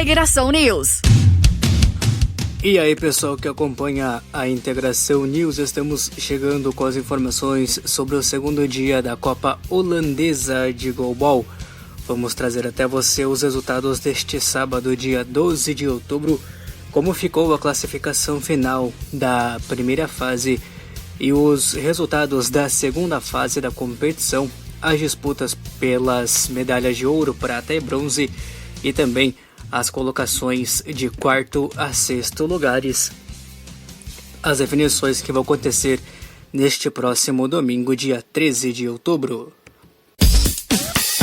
Integração News. E aí, pessoal que acompanha a Integração News, estamos chegando com as informações sobre o segundo dia da Copa Holandesa de Goalball. Vamos trazer até você os resultados deste sábado, dia 12 de outubro, como ficou a classificação final da primeira fase e os resultados da segunda fase da competição, as disputas pelas medalhas de ouro, prata e bronze e também as colocações de quarto a sexto lugares. As definições que vão acontecer neste próximo domingo, dia 13 de outubro.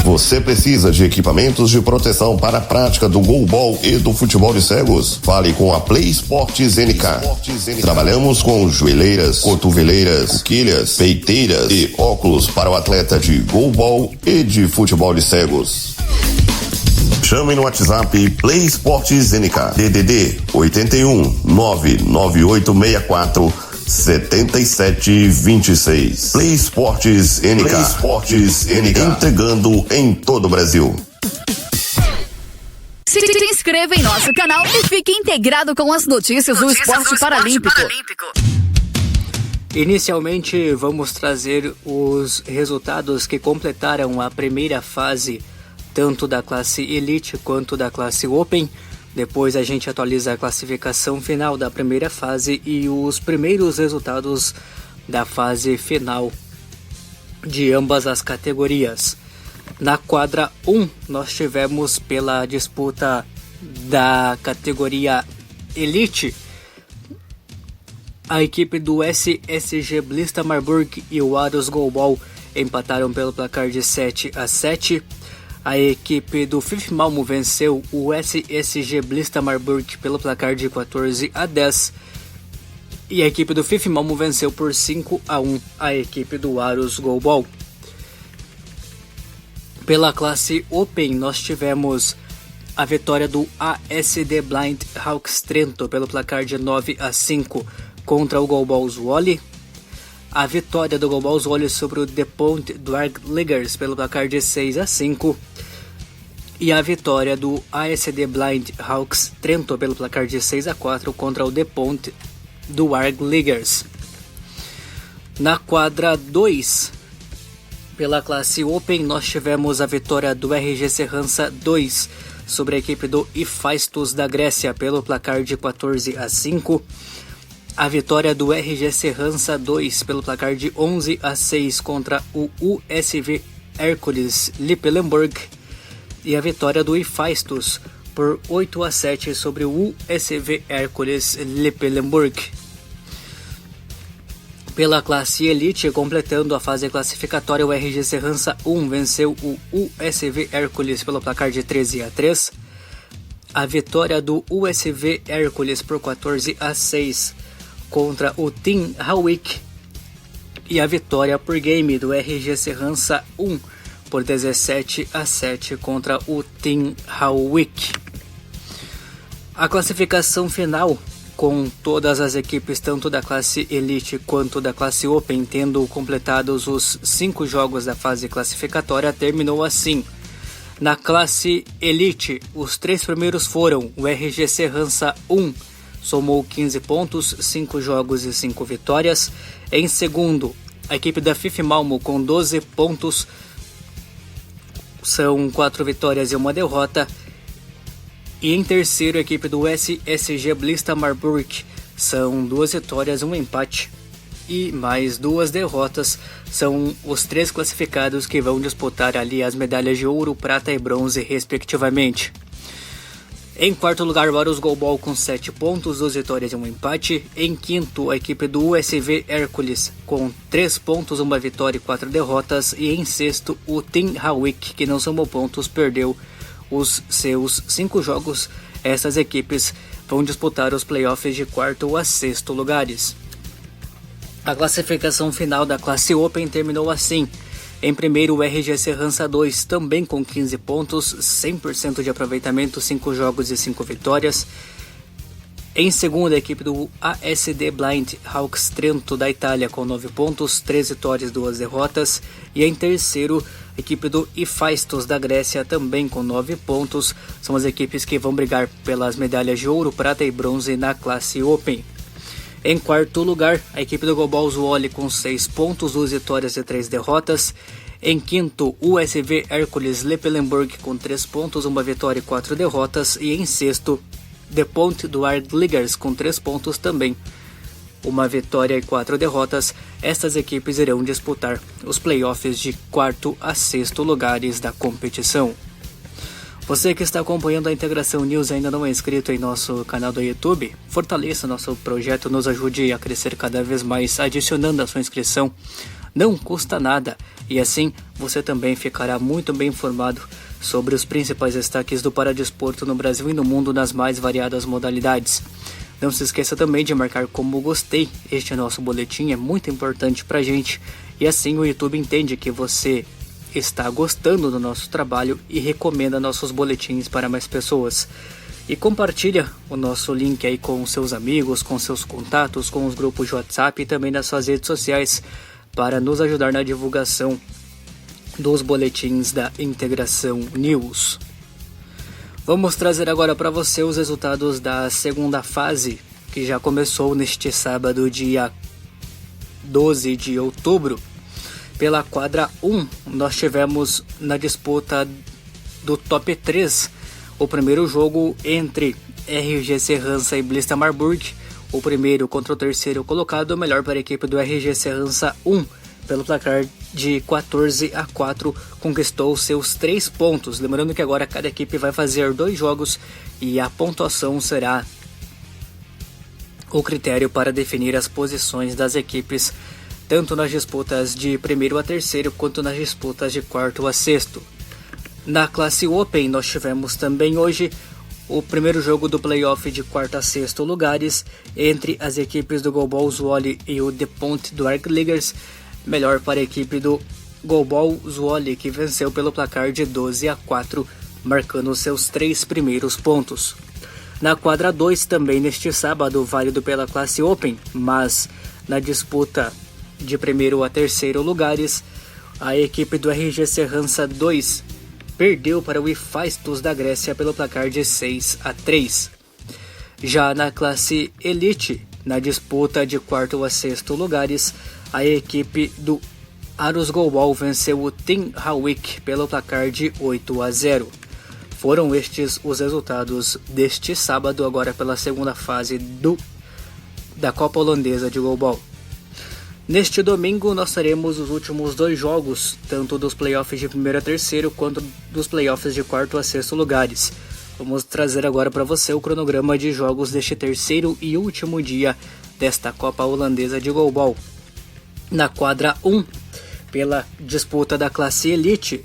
Você precisa de equipamentos de proteção para a prática do goalball e do futebol de cegos? Fale com a Play Sports NK. Trabalhamos com joelheiras, cotoveleiras, quilhas, peiteiras e óculos para o atleta de goalball e de futebol de cegos. Chame no WhatsApp Play Sports NK. DDD 81 99864 7726. Play Sports NK. Play Sports NK. Entregando em todo o Brasil. Se inscreva em nosso canal e fique integrado com as notícias do esporte paralímpico. Inicialmente, vamos trazer os resultados que completaram a primeira fase, tanto da classe Elite quanto da classe Open. Depois a gente atualiza a classificação final da primeira fase e os primeiros resultados da fase final de ambas as categorias. Na quadra 1, nós tivemos pela disputa da categoria Elite, a equipe do SSG Blista Marburg e o Aros Goalball empataram pelo placar de 7-7. A equipe do FIF Malmo venceu o SSG Blista Marburg pelo placar de 14-10. E a equipe do FIF Malmo venceu por 5-1 a equipe do Aros Goalball. Pela classe Open, nós tivemos a vitória do ASD Blind Hawks Trento pelo placar de 9-5 contra o Goalball Zwolle. A vitória do Goalball Zwolle sobre o The Pont Dwarg Liggers pelo placar de 6-5. E a vitória do ASD Blind Hawks Trento pelo placar de 6-4 contra o The Pont Dwarg Liggers. Na quadra 2, pela classe Open, nós tivemos a vitória do RG Serrança 2 sobre a equipe do Hephaestus da Grécia pelo placar de 14-5. A vitória do RG Serrança 2 pelo placar de 11-6 contra o USV Hércules Lippelenburg. E a vitória do Hephaestus por 8-7 sobre o USV Hércules Lippelenburg. Pela classe Elite, completando a fase classificatória, o RG Serrança 1 venceu o USV Hércules pelo placar de 13-3. A vitória do USV Hércules por 14-6 contra o Team Hawick. E a vitória por game do RG Serrança 1 por 17-7 contra o Team Hawick. A classificação final, com todas as equipes tanto da classe Elite quanto da classe Open tendo completados os 5 jogos da fase classificatória, terminou assim. Na classe Elite, os 3 primeiros foram o RG Serrança 1, somou 15 pontos, 5 jogos e 5 vitórias. Em segundo, a equipe da FIF Malmo com 12 pontos, são 4 vitórias e 1 derrota. E em terceiro, a equipe do SSG Blista Marburg, são 2 vitórias e 1 empate. E mais 2 derrotas, são os 3 classificados que vão disputar ali as medalhas de ouro, prata e bronze respectivamente. Em quarto lugar, o Aros Goalball com 7 pontos, 2 vitórias e 1 empate. Em quinto, a equipe do USV Hércules com 3 pontos, 1 vitória e 4 derrotas. E em sexto, o Team Hawick, que não somou pontos, perdeu os seus 5 jogos. Essas equipes vão disputar os playoffs de quarto a sexto lugares. A classificação final da classe Open terminou assim. Em primeiro, o RG Serrança 2, também com 15 pontos, 100% de aproveitamento, 5 jogos e 5 vitórias. Em segundo, a equipe do ASD Blind Hawks Trento da Itália com 9 pontos, 3 vitórias e 2 derrotas. E em terceiro, a equipe do Hephaistos da Grécia também com 9 pontos. São as equipes que vão brigar pelas medalhas de ouro, prata e bronze na classe Open. Em quarto lugar, a equipe do Global Zwolle com 6 pontos, 2 vitórias e 3 derrotas. Em quinto, o USV Hercules Leppelenburg com 3 pontos, 1 vitória e 4 derrotas. E em sexto, The Ponte do Ardliggers com 3 pontos também, 1 vitória e 4 derrotas. Estas equipes irão disputar os playoffs de quarto a sexto lugares da competição. Você que está acompanhando a Integração News e ainda não é inscrito em nosso canal do YouTube, fortaleça nosso projeto, nos ajude a crescer cada vez mais adicionando a sua inscrição. Não custa nada e assim você também ficará muito bem informado sobre os principais destaques do paradesporto no Brasil e no mundo nas mais variadas modalidades. Não se esqueça também de marcar como gostei. Este nosso boletim é muito importante pra gente e assim o YouTube entende que você está gostando do nosso trabalho e recomenda nossos boletins para mais pessoas. E compartilha o nosso link aí com seus amigos, com seus contatos, com os grupos de WhatsApp e também nas suas redes sociais para nos ajudar na divulgação dos boletins da Integração News. Vamos trazer agora para você os resultados da segunda fase, que já começou neste sábado, dia 12 de outubro. Pela quadra 1, nós tivemos na disputa do top 3 o primeiro jogo entre RGC Hansa e Blista Marburg. O primeiro contra o terceiro colocado, melhor para a equipe do RGC Hansa 1, pelo placar de 14-4, conquistou seus 3 pontos. Lembrando que agora cada equipe vai fazer 2 jogos e a pontuação será o critério para definir as posições das equipes, tanto nas disputas de primeiro a terceiro, quanto nas disputas de quarto a sexto. Na classe Open, nós tivemos também hoje o primeiro jogo do playoff de quarto a sexto lugares entre as equipes do Global Zwolle e o The Ponte do Ardliggers, melhor para a equipe do Global Zwolle, que venceu pelo placar de 12-4, marcando seus 3 primeiros pontos. Na quadra 2, também neste sábado, válido pela classe Open, mas na disputa de primeiro a terceiro lugares, a equipe do RGC Hansa 2 perdeu para o Hephaistos da Grécia pelo placar de 6-3. Já na classe Elite, na disputa de quarto a sexto lugares, a equipe do Aarhus Goalball venceu o Team Hawik pelo placar de 8-0. Foram estes os resultados deste sábado, agora pela segunda fase da Copa Holandesa de Goalball. Neste domingo nós teremos os últimos 2 jogos, tanto dos playoffs de primeiro a terceiro, quanto dos playoffs de quarto a sexto lugares. Vamos trazer agora para você o cronograma de jogos deste terceiro e último dia desta Copa Holandesa de Goalball. Na quadra 1, pela disputa da classe Elite,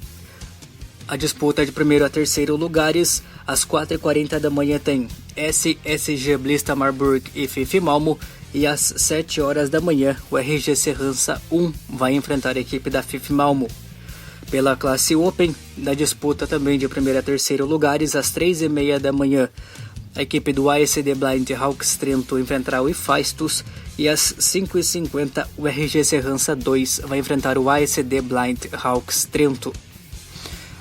a disputa de primeiro a terceiro lugares, às 4h40 da manhã tem SSG Blista Marburg e FIF Malmo, e às 7 horas da manhã o RGC Hansa 1 vai enfrentar a equipe da FIF Malmo. Pela classe Open, na disputa também de primeiro a terceiro lugares, às 3h30 da manhã, a equipe do ASD Blind Hawks Trento enfrentará o Hephaistos e às 5h50 o RGC Hansa 2 vai enfrentar o ASD Blind Hawks Trento.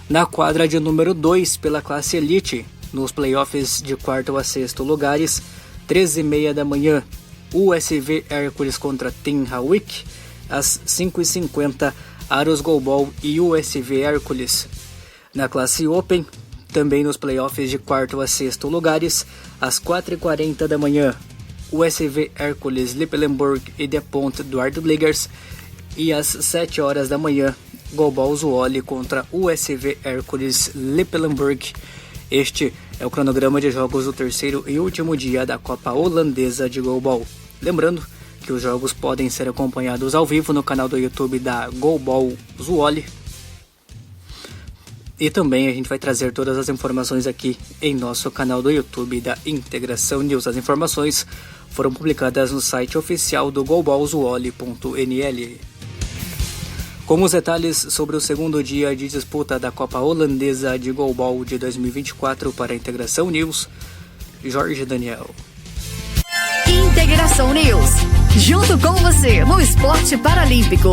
Na quadra de número 2 pela classe Elite, nos playoffs de quarto a sexto lugares, 13h30 da manhã, USV Hercules contra Team Hawik, às 5h50 Aarhus Goalball e USV Hercules. Na classe Open, também nos playoffs de quarto a sexto lugares, às 4h40 da manhã, USV Hercules Leppelenburg e The Ponte do Ardliggers, e às 7 horas da manhã, Global Zwolle contra USV Hercules Leppelenburg. Este é o cronograma de jogos do terceiro e último dia da Copa Holandesa de Goalball. Lembrando que os jogos podem ser acompanhados ao vivo no canal do YouTube da Global Zwolle. E também a gente vai trazer todas as informações aqui em nosso canal do YouTube da Integração News. As informações foram publicadas no site oficial do globalzwolle.nl. Com os detalhes sobre o segundo dia de disputa da Copa Holandesa de Goalball de 2024 para a Integração News, Jorge Daniel. Integração News. Junto com você no esporte paralímpico.